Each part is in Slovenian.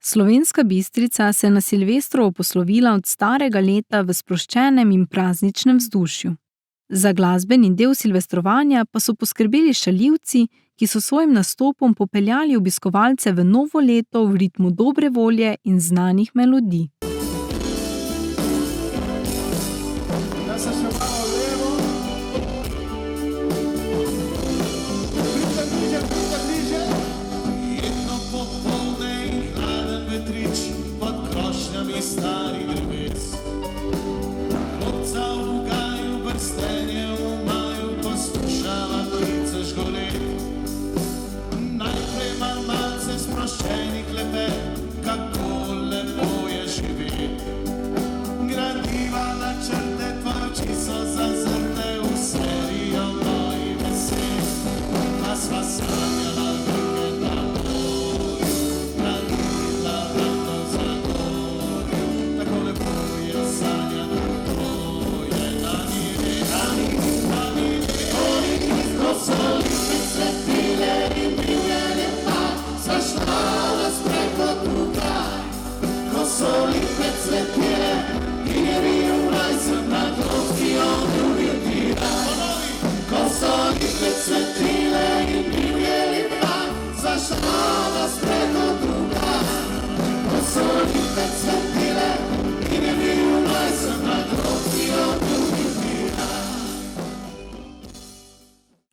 Slovenska Bistrica se je na Silvestrovo poslovila od starega leta v sproščenem in prazničnem vzdušju. Za glasbeni del silvestrovanja pa so poskrbeli šaljivci, ki so svojim nastopom popeljali obiskovalce v novo leto v ritmu dobre volje in znanih melodij. Stari dreves, klopca v gaju, brstenje v maju, poslušava ptice žgolet. Najprej malce sproščeni klepet, kako lepo je živet. Gradiva načrte, tvoje oči so zazrte v serijo mojih besed. Pa sva sanjala vikend na morju, gradila vrata v Zagorju. Tako lepo je sanjati tvoje dani, ko so lipe cvetile in bil je lepak, sva šla na sprehod v kraj. Ko so lipe cvetile in je bil rajcem na klopci obljubil ti raj. Ko so lipe cvetile in bil je lepak, sva šla na sprehod v kraj. Ko so lipe cvetile in je bil rajcem na klopci obljubil ti raj.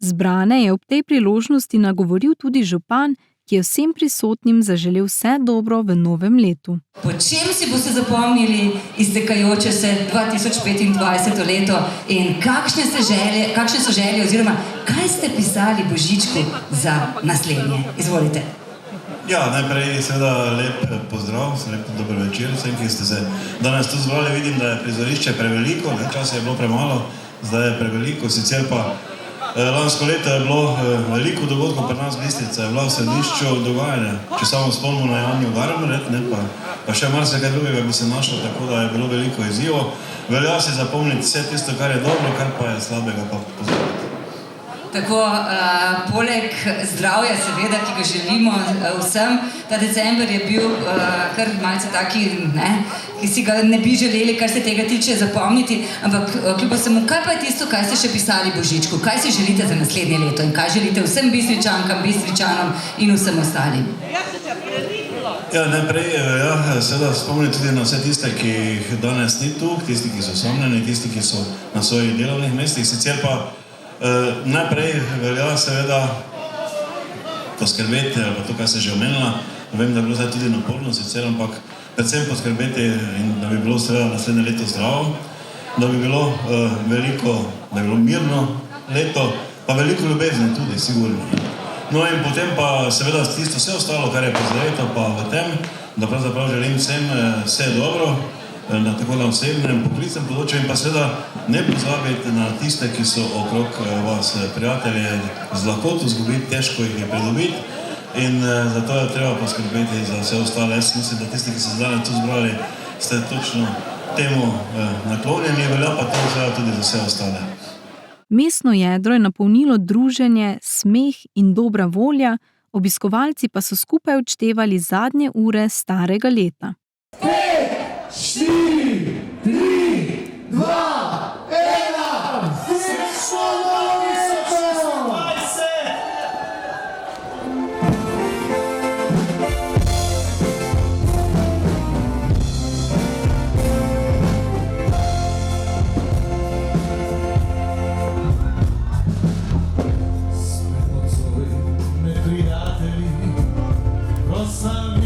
Zbrane je ob tej priložnosti nagovoril tudi župan, ki je vsem prisotnim zaželel vse dobro v novem letu. Po čem si boste zapomnili iztekajoče se 2025 leto in kakšne so želje oziroma kaj ste pisali Božičku za naslednje? Izvolite. Ja, najprej seveda lep pozdrav, lep dober večer vsem, ki ste se danes tu zbrali. Vidim, da je prizorišče preveliko, časa je bilo premalo, zdaj je preveliko, sicer pa lansko leto je bilo veliko dogodkov pri nas Bistrica, je bila v središču dogajanja. Če samo spomnimo na Janjo Garmret, pa še marsikaj drugega bi se našlo, tako da je bilo veliko izzivov. Velja si zapomniti vse tisto, kar je dobro, kar pa je slabega, pa pozabiti. Tako, poleg zdravja seveda, ki ga želimo vsem, ta december je bil kar malce taki, ki si ga ne bi želeli, kar se tega tiče, zapomniti, ampak kljub vsemu, kaj pa je tisto, kaj ste še pisali Božičku? Kaj si želite za naslednje leto in kaj želite vsem Bistričankam, Bistričanom in vsem ostalim? Ja, najprej seveda spomniti tudi na vse tiste, ki jih danes ni tu, tisti, ki so osamljeni, tisti, ki so na svojih delovnih mestih, sicer pa najprej velja seveda poskrbeti, ali pa to, kar se že omenila, vem, da je bilo zdaj tudi naporno sicer, ampak predvsem poskrbeti in da bi bilo seveda naslednje leto zdravo, da bi bilo veliko, da bi bilo mirno leto, pa veliko ljubezni tudi, sigurno. No in potem pa seveda tisto vse ostalo, kar je pozdraveto pa v tem, da pravzaprav želim vsem vse dobro, tako na osebnem, poklicnem področju in pa seveda ne pozabiti na tiste, ki so okrog vas, prijatelje, z lahkoto izgubiti, težko jih je pridobiti in zato je treba poskrbeti za vse ostale. Jaz mislim, da tisti, ki se danes tu zbrali, ste točno temu naklonjeni, velja pa to seveda tudi za vse ostale. Mestno jedro je napolnilo druženje, smeh in dobra volja, obiskovalci pa so skupaj odštevali zadnje ure starega leta. 4, 3, 2, 1, srečno novo leto! Sme nocoj, me prijatelji, ko sam